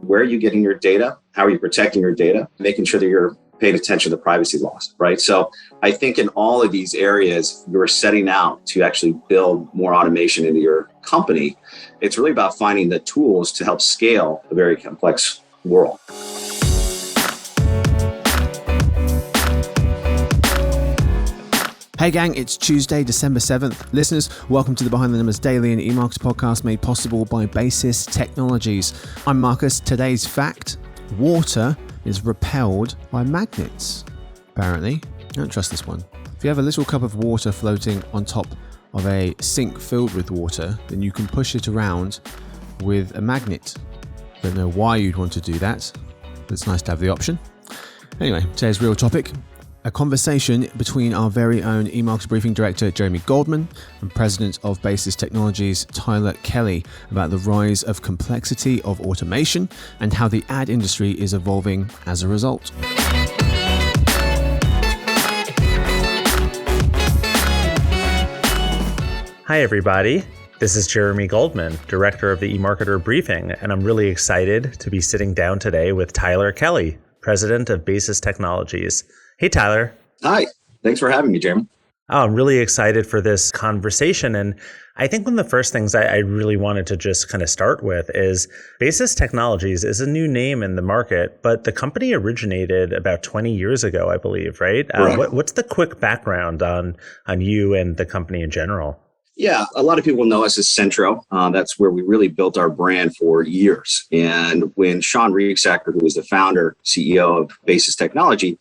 Where are you getting your data? How are you protecting your data? Making sure that you're paying attention to privacy laws, right? So I think in all of these areas, you're setting out to actually build more automation into your company. It's really about finding the tools to help scale a very complex world. Hey gang, it's Tuesday, December 7th. Listeners, welcome to the Behind the Numbers Daily and eMarketer podcast made possible by Basis Technologies. I'm Marcus. Today's fact: water is repelled by magnets. Apparently, I don't trust this one. If you have a little cup of water floating on top of a sink filled with water, then you can push it around with a magnet. Don't know why you'd want to do that, but it's nice to have the option. Anyway, today's real topic: a conversation between our very own eMarketer Briefing Director, Jeremy Goldman, and President of Basis Technologies, Tyler Kelly, about the rise of complexity of automation and how the ad industry is evolving as a result. Hi, everybody. This is Jeremy Goldman, Director of the eMarketer Briefing, and I'm really excited to be sitting down today with Tyler Kelly, President of Basis Technologies. Hey, Tyler. Hi. Thanks for having me, Jeremy. Oh, I'm really excited for this conversation. And I think one of the first things I really wanted to just kind of start with is Basis Technologies is a new name in the market, but the company originated about 20 years ago, I believe, right? Right. What's the quick background on you and the company in general? Yeah, a lot of people know us as Centro. That's where we really built our brand for years. And when Sean Reeksacker, who was the founder, CEO of Basis Technology,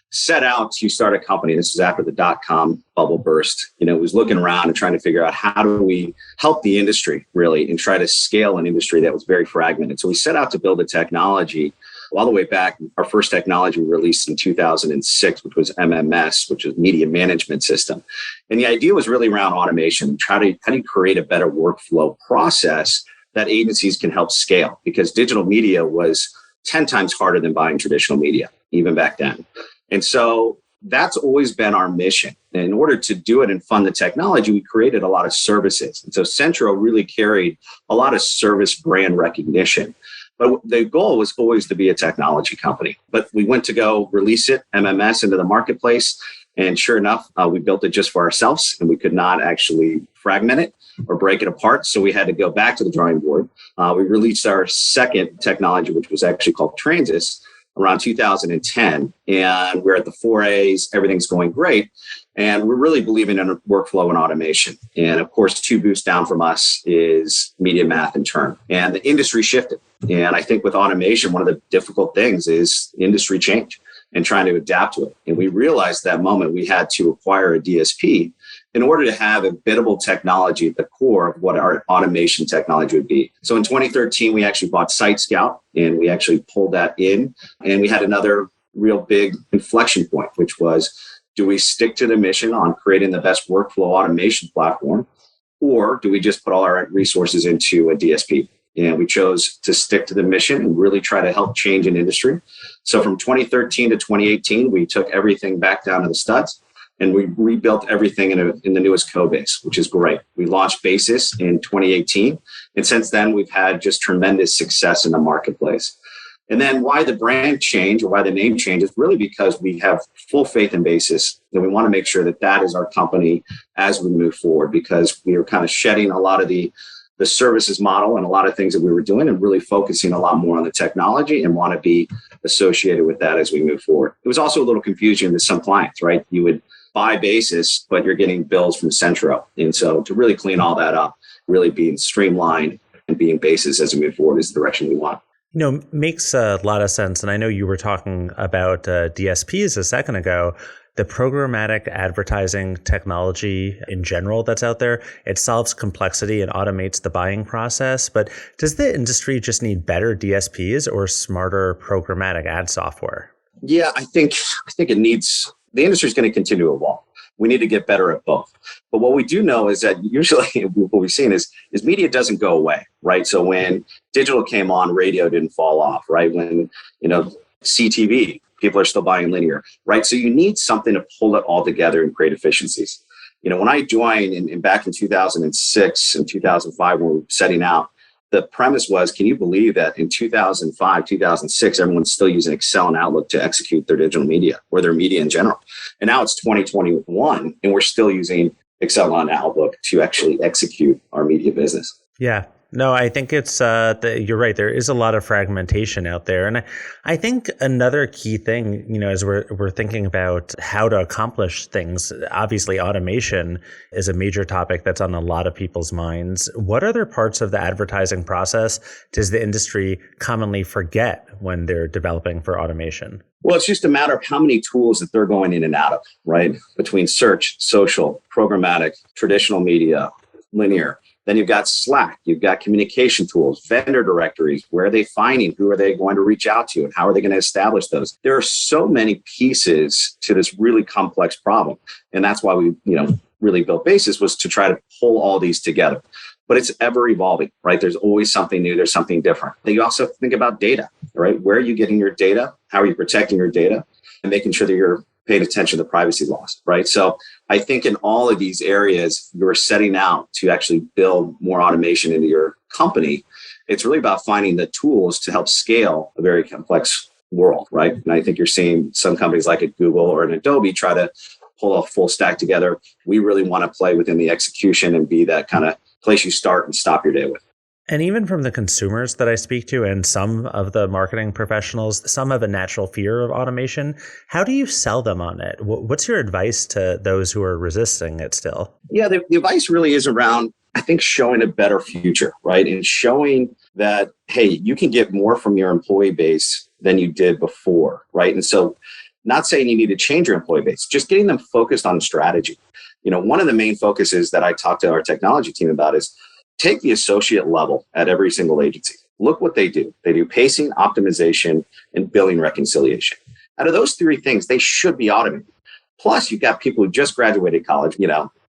set out to start a company, this was after the dot-com bubble burst, was looking around and trying to figure out how do we help the industry really and try to scale an industry that was very fragmented. So we set out to build a technology all the way back. Our first technology we released in 2006, which was MMS, which was Media Management System. And the idea was really around automation. How do you create a better workflow process that agencies can help scale? Because digital media was 10 times harder than buying traditional media, even back then. And so that's always been our mission. And in order to do it and fund the technology, we created a lot of services. And so Centro really carried a lot of service brand recognition. But the goal was always to be a technology company. But we went to go release it, MMS, into the marketplace. And sure enough, we built it just for ourselves, and we could not actually fragment it or break it apart. So we had to go back to the drawing board. We released our second technology, which was actually called Transys, around 2010. And we're at the 4As, everything's going great. And we're really believing in workflow and automation. And of course, two boosts down from us is media math and turn. And the industry shifted. And I think with automation, one of the difficult things is industry change and trying to adapt to it. And we realized that moment we had to acquire a DSP in order to have a biddable technology at the core of what our automation technology would be. So in 2013, we actually bought SiteScout, and we actually pulled that in. And we had another real big inflection point, which was, do we stick to the mission on creating the best workflow automation platform, or do we just put all our resources into a DSP? And we chose to stick to the mission and really try to help change an industry. So from 2013 to 2018, we took everything back down to the studs, and we rebuilt everything in the newest code base, which is great. We launched Basis in 2018. And since then, we've had just tremendous success in the marketplace. And then why the brand change or why the name change is really because we have full faith in Basis. And we want to make sure that that is our company as we move forward, because we are kind of shedding a lot of the services model and a lot of things that we were doing and really focusing a lot more on the technology and want to be associated with that as we move forward. It was also a little confusing to some clients, right? You would buy Basis, but you're getting bills from Centro. And so to really clean all that up, really being streamlined and being Basis as we move forward is the direction we want. Makes a lot of sense. And I know you were talking about DSPs a second ago. The programmatic advertising technology in general that's out there, it solves complexity and automates the buying process. But does the industry just need better DSPs or smarter programmatic ad software? Yeah, I think it needs, the industry is going to continue to evolve. We need to get better at both. But what we do know is that usually what we've seen is media doesn't go away, right? So when digital came on, radio didn't fall off, right? When, CTV, people are still buying linear, right? So you need something to pull it all together and create efficiencies. When I joined back in 2006 and 2005, when we were setting out, the premise was, can you believe that in 2005, 2006, everyone's still using Excel and Outlook to execute their digital media or their media in general? And now it's 2021 and we're still using Excel and Outlook to actually execute our media business. Yeah. No, I think it's, you're right. There is a lot of fragmentation out there. And I think another key thing, as we're thinking about how to accomplish things, obviously automation is a major topic that's on a lot of people's minds. What other parts of the advertising process does the industry commonly forget when they're developing for automation? Well, it's just a matter of how many tools that they're going in and out of, right? Between search, social, programmatic, traditional media, linear. Then you've got Slack, you've got communication tools, vendor directories. Where are they finding? Who are they going to reach out to? And how are they going to establish those? There are so many pieces to this really complex problem. And that's why we, really built Basis, was to try to pull all these together. But it's ever evolving, right? There's always something new. There's something different. Then you also think about data, right? Where are you getting your data? How are you protecting your data? And making sure that you're paying attention to privacy laws, right? So I think in all of these areas, you're setting out to actually build more automation into your company. It's really about finding the tools to help scale a very complex world, right? And I think you're seeing some companies like a Google or an Adobe try to pull a full stack together. We really want to play within the execution and be that kind of place you start and stop your day with. And even from the consumers that I speak to and some of the marketing professionals, some have a natural fear of automation. How do you sell them on it? What's your advice to those who are resisting it still? Yeah, the advice really is around, I think, showing a better future, right? And showing that, hey, you can get more from your employee base than you did before, right? And so not saying you need to change your employee base, just getting them focused on strategy. One of the main focuses that I talk to our technology team about is take the associate level at every single agency. Look what they do. They do pacing, optimization, and billing reconciliation. Out of those three things, they should be automated. Plus, you've got people who just graduated college,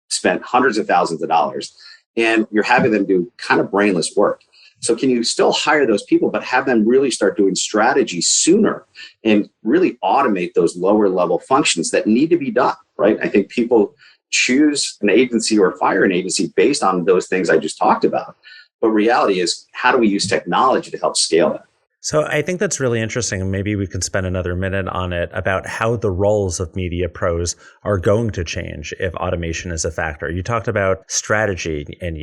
spent hundreds of thousands of dollars, and you're having them do kind of brainless work. So can you still hire those people, but have them really start doing strategy sooner and really automate those lower level functions that need to be done, right? I think people choose an agency or fire an agency based on those things I just talked about. But reality is, how do we use technology to help scale that? So I think that's really interesting. And maybe we can spend another minute on it about how the roles of media pros are going to change if automation is a factor. You talked about strategy and,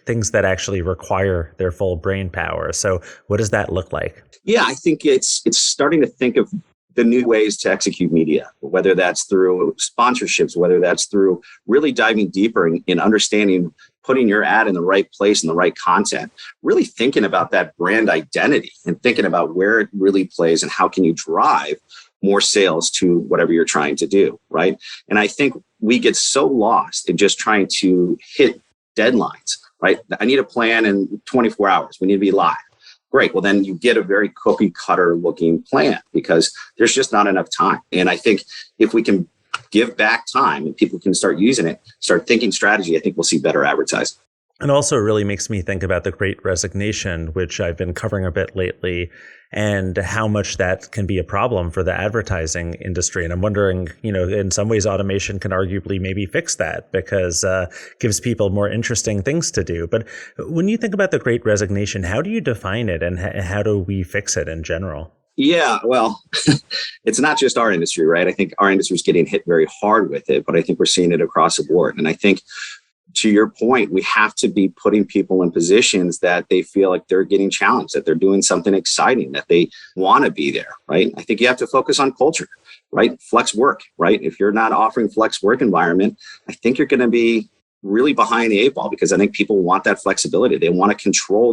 things that actually require their full brain power. So what does that look like? Yeah, I think it's starting to think of the new ways to execute media, whether that's through sponsorships, whether that's through really diving deeper in understanding, putting your ad in the right place and the right content, really thinking about that brand identity and thinking about where it really plays and how can you drive more sales to whatever you're trying to do, right? And I think we get so lost in just trying to hit deadlines, right? I need a plan in 24 hours. We need to be live. Great. Well, then you get a very cookie cutter looking plan because there's just not enough time. And I think if we can give back time and people can start using it, start thinking strategy, I think we'll see better advertising. And also it really makes me think about the Great Resignation, which I've been covering a bit lately, and how much that can be a problem for the advertising industry. And I'm wondering, in some ways, automation can arguably maybe fix that because gives people more interesting things to do. But when you think about the Great Resignation, how do you define it and how do we fix it in general? Yeah, well, it's not just our industry, right? I think our industry is getting hit very hard with it, but I think we're seeing it across the board. And I think to your point, we have to be putting people in positions that they feel like they're getting challenged, that they're doing something exciting, that they want to be there, right? I think you have to focus on culture, right? Flex work, right? If you're not offering flex work environment, I think you're going to be really behind the eight ball because I think people want that flexibility. They want to control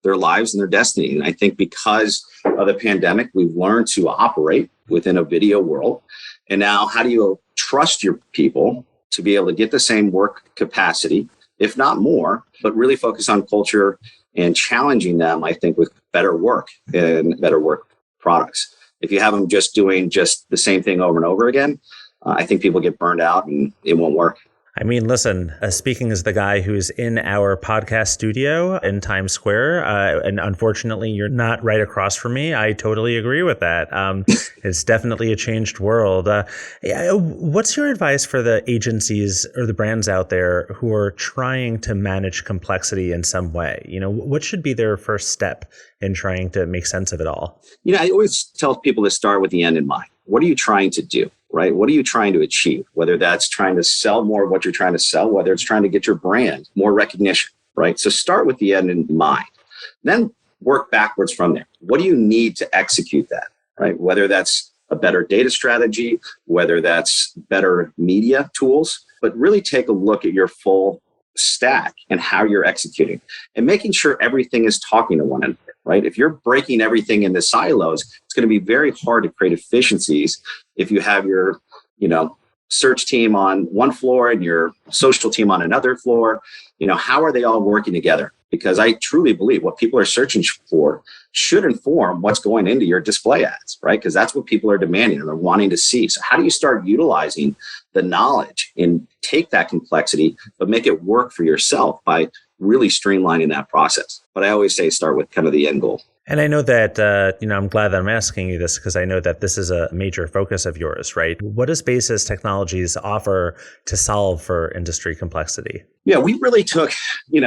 their lives and their destiny. And I think because of the pandemic, we've learned to operate within a video world. And now how do you trust your people to be able to get the same work capacity, if not more, but really focus on culture and challenging them, I think, with better work and better work products. If you have them just doing just the same thing over and over again, I think people get burned out and it won't work. I mean, listen, speaking as the guy who's in our podcast studio in Times Square, and unfortunately, you're not right across from me. I totally agree with that. It's definitely a changed world. What's your advice for the agencies or the brands out there who are trying to manage complexity in some way? What should be their first step in trying to make sense of it all? I always tell people to start with the end in mind. What are you trying to do? Right? What are you trying to achieve? Whether that's trying to sell more of what you're trying to sell, whether it's trying to get your brand more recognition, right? So start with the end in mind, then work backwards from there. What do you need to execute that, right? Whether that's a better data strategy, whether that's better media tools, but really take a look at your full stack and how you're executing and making sure everything is talking to one another, right? If you're breaking everything into silos, it's going to be very hard to create efficiencies if you have your, search team on one floor and your social team on another floor. How are they all working together? Because I truly believe what people are searching for should inform what's going into your display ads, right? Because that's what people are demanding and they're wanting to see. So how do you start utilizing the knowledge and take that complexity, but make it work for yourself by really streamlining that process? But I always say start with kind of the end goal. And I know that, I'm glad that I'm asking you this because I know that this is a major focus of yours, right? What does Basis Technologies offer to solve for industry complexity? Yeah, we really took, you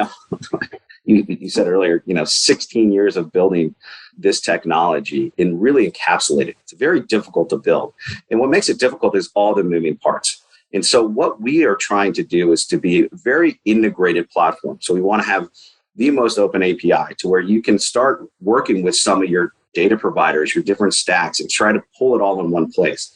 said earlier, 16 years of building this technology and really encapsulated it. It's very difficult to build. And what makes it difficult is all the moving parts. And so what we are trying to do is to be a very integrated platform. So we want to have the most open API to where you can start working with some of your data providers, your different stacks, and try to pull it all in one place.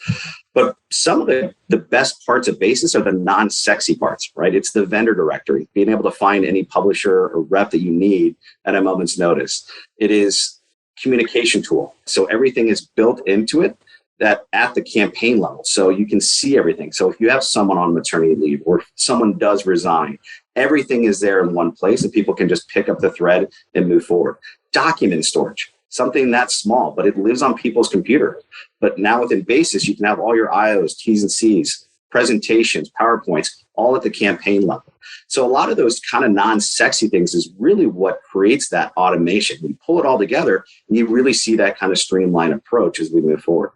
But some of the best parts of Basis are the non-sexy parts, right? It's the vendor directory, being able to find any publisher or rep that you need at a moment's notice. It is communication tool. So everything is built into it that at the campaign level. So you can see everything. So if you have someone on maternity leave or if someone does resign, everything is there in one place and people can just pick up the thread and move forward. Document storage, something that's small, but it lives on people's computer. But now within Basis, you can have all your IOs, T's and C's, presentations, PowerPoints, all at the campaign level. So a lot of those kind of non-sexy things is really what creates that automation. You pull it all together and you really see that kind of streamlined approach as we move forward.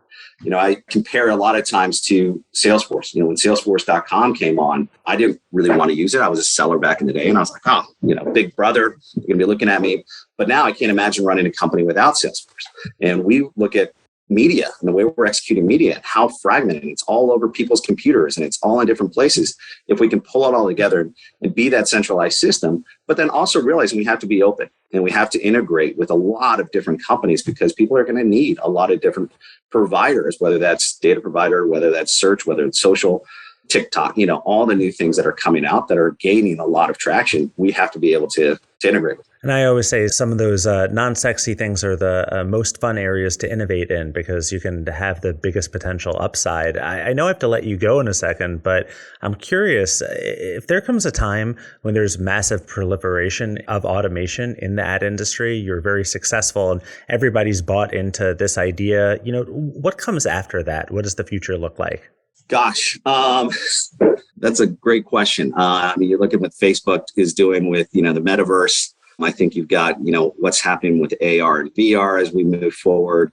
I compare a lot of times to Salesforce. When Salesforce.com came on, I didn't really want to use it. I was a seller back in the day and I was like, big brother, you're going to be looking at me. But now I can't imagine running a company without Salesforce. And we look at media and the way we're executing media and how fragmented it's all over people's computers and it's all in different places. If we can pull it all together and be that centralized system, but then also realizing we have to be open and we have to integrate with a lot of different companies because people are going to need a lot of different providers, whether that's data provider, whether that's search, whether it's social, TikTok, all the new things that are coming out that are gaining a lot of traction. We have to be able to integrate with. And I always say some of those non-sexy things are the most fun areas to innovate in because you can have the biggest potential upside. I know I have to let you go in a second, but I'm curious if there comes a time when there's massive proliferation of automation in the ad industry, you're very successful and everybody's bought into this idea. What comes after that? What does the future look like? Gosh, that's a great question. You're looking at what Facebook is doing with, the metaverse. I think you've got, what's happening with AR and VR as we move forward.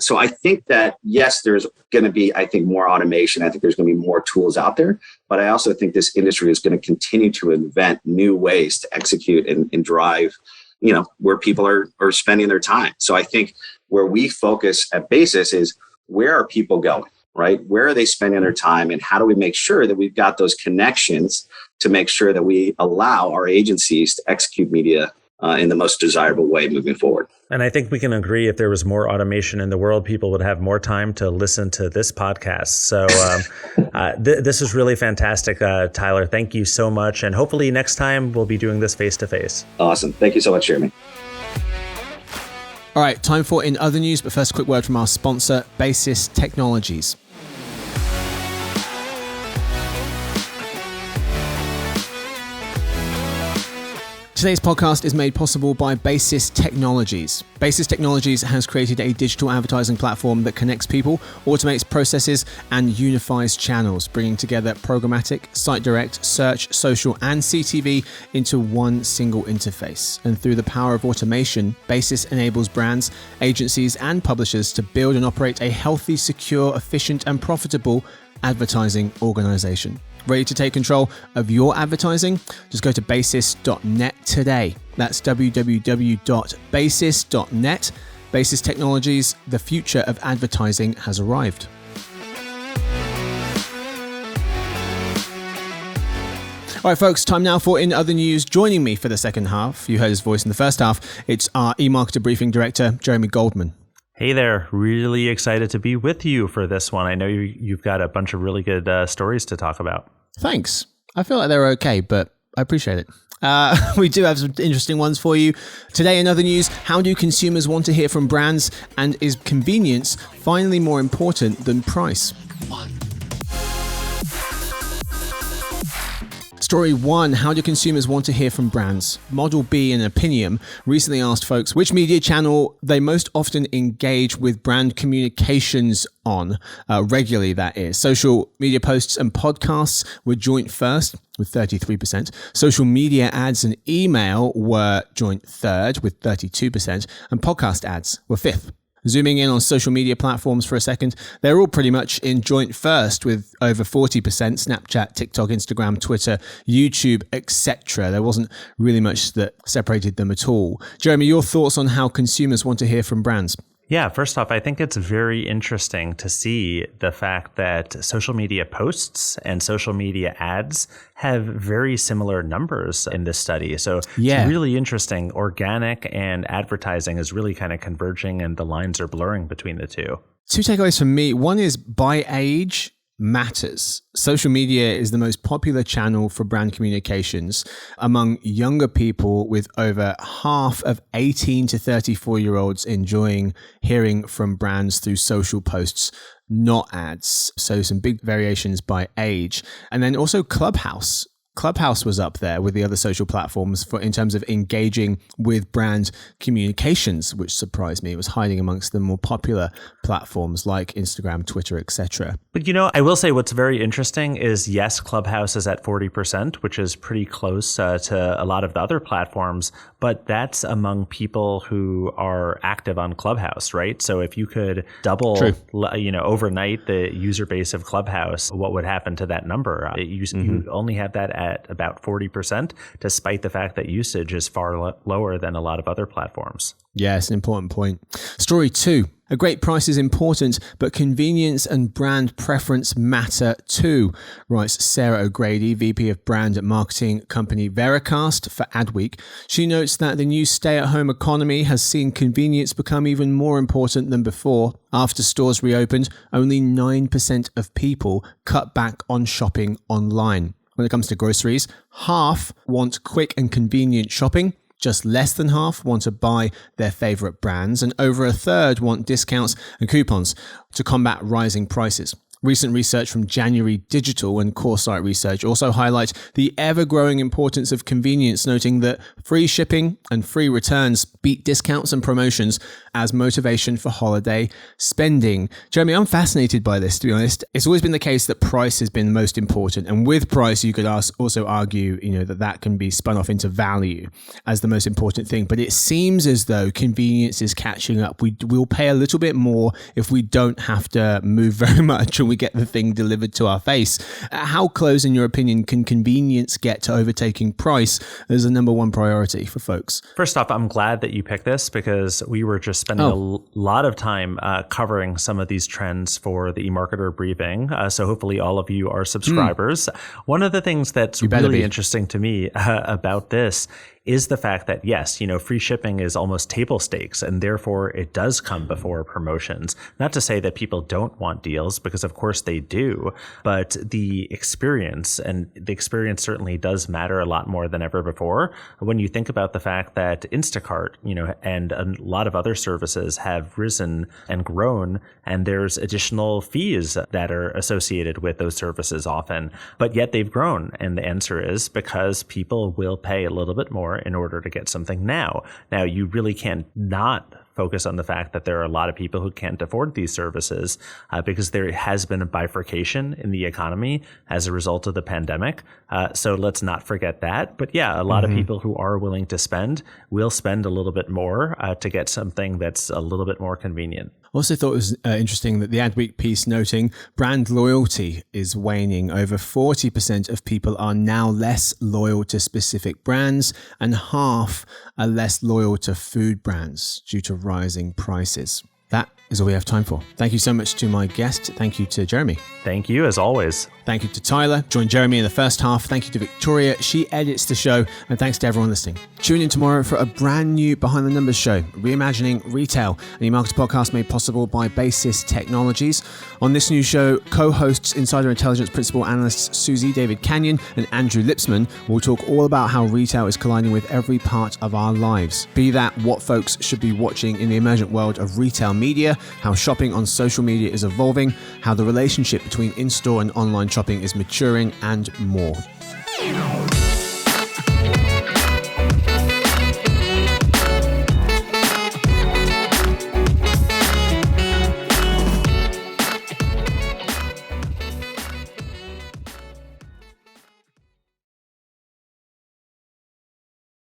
So I think that, yes, there's going to be, more automation. I think there's going to be more tools out there. But I also think this industry is going to continue to invent new ways to execute and drive, where people are spending their time. So I think where we focus at Basis is where are people going? Right? Where are they spending their time and how do we make sure that we've got those connections to make sure that we allow our agencies to execute media in the most desirable way moving forward? And I think we can agree if there was more automation in the world, people would have more time to listen to this podcast. So this is really fantastic, Tyler. Thank you so much. And hopefully next time we'll be doing this face-to-face. Awesome. Thank you so much, Jeremy. All right, time for In Other News, but first a quick word from our sponsor, Basis Technologies. Today's podcast is made possible by Basis Technologies. Basis Technologies has created a digital advertising platform that connects people, automates processes, and unifies channels, bringing together programmatic, site direct, search, social, and CTV into one single interface. And through the power of automation, Basis enables brands, agencies, and publishers to build and operate a healthy, secure, efficient, and profitable advertising organization. Ready to take control of your advertising? Just go to basis.net today. That's www.basis.net. Basis Technologies, the future of advertising has arrived. All right, folks, time now for In Other News. Joining me for the second half, you heard his voice in the first half, it's our eMarketer Briefing Director, Jeremy Goldman. Hey there, really excited to be with you for this one. I know you've got a bunch of really good stories to talk about. Thanks. I feel like they're okay, but I appreciate it. We do have some interesting ones for you. Today in other news, how do consumers want to hear from brands, and is convenience finally more important than price? Story 1, how do consumers want to hear from brands? Model B and Opinium recently asked folks which media channel they most often engage with brand communications on, regularly that is. Social media posts and podcasts were joint first with 33%. Social media ads and email were joint third with 32%, and podcast ads were fifth. Zooming in on social media platforms for a second, they're all pretty much in joint first with over 40%, Snapchat, TikTok, Instagram, Twitter, YouTube, etc. There wasn't really much that separated them at all. Jeremy, your thoughts on how consumers want to hear from brands? Yeah, first off, I think it's very interesting to see the fact that social media posts and social media ads have very similar numbers in this study. So It's really interesting. Organic and advertising is really kind of converging, and the lines are blurring between the two. Two takeaways from me. One is by age matters. Social media is the most popular channel for brand communications among younger people, with over half of 18 to 34-year-olds enjoying hearing from brands through social posts, not ads. So some big variations by age. And then also Clubhouse. Clubhouse was up there with the other social platforms in terms of engaging with brand communications, which surprised me. It was hiding amongst the more popular platforms like Instagram, Twitter, etc. But I will say what's very interesting is, yes, Clubhouse is at 40%, which is pretty close to a lot of the other platforms, but that's among people who are active on Clubhouse, right? So if you could double, overnight the user base of Clubhouse, what would happen to that number? You only have that at about 40%, despite the fact that usage is far lower than a lot of other platforms. Yeah, it's an important point. Story 2. A great price is important, but convenience and brand preference matter too, writes Sarah O'Grady, VP of Brand at marketing company Veracast for Adweek. She notes that the new stay-at-home economy has seen convenience become even more important than before. After stores reopened, only 9% of people cut back on shopping online. When it comes to groceries, half want quick and convenient shopping. Just less than half want to buy their favorite brands, and over a third want discounts and coupons to combat rising prices. Recent research from January Digital and Coresight Research also highlight the ever-growing importance of convenience, noting that free shipping and free returns beat discounts and promotions as motivation for holiday spending. Jeremy, I'm fascinated by this, to be honest. It's always been the case that price has been most important, and with price, you could also argue, that can be spun off into value as the most important thing. But it seems as though convenience is catching up. We'll pay a little bit more if we don't have to move very much, and we get the thing delivered to our face. How close, in your opinion, can convenience get to overtaking price as the number one priority for folks? First off, I'm glad that you picked this, because we were just spending a lot of time covering some of these trends for the eMarketer briefing. So hopefully all of you are subscribers. One of the things that's really interesting to me about this is the fact that, yes, free shipping is almost table stakes, and therefore it does come before promotions. Not to say that people don't want deals, because of course they do, but the experience certainly does matter a lot more than ever before. When you think about the fact that Instacart, and a lot of other services have risen and grown, and there's additional fees that are associated with those services often, but yet they've grown. And the answer is because people will pay a little bit more more in order to get something now. Now, you really can't not focus on the fact that there are a lot of people who can't afford these services because there has been a bifurcation in the economy as a result of the pandemic. So let's not forget that. But yeah, a lot of people who are willing to spend will spend a little bit more to get something that's a little bit more convenient. Also thought it was interesting that the Adweek piece noting brand loyalty is waning. Over 40% of people are now less loyal to specific brands, and half are less loyal to food brands due to rising prices. That is all we have time for. Thank you so much to my guest. Thank you to Jeremy. Thank you, as always. Thank you to Tyler. Join Jeremy in the first half. Thank you to Victoria. She edits the show. And thanks to everyone listening. Tune in tomorrow for a brand new Behind the Numbers show, Reimagining Retail, an eMarketer podcast made possible by Basis Technologies. On this new show, co-hosts Insider Intelligence Principal Analysts Susie David Canyon and Andrew Lipsman will talk all about how retail is colliding with every part of our lives. Be that what folks should be watching in the emergent world of retail media, how shopping on social media is evolving, how the relationship between in-store and online shopping is maturing, and more.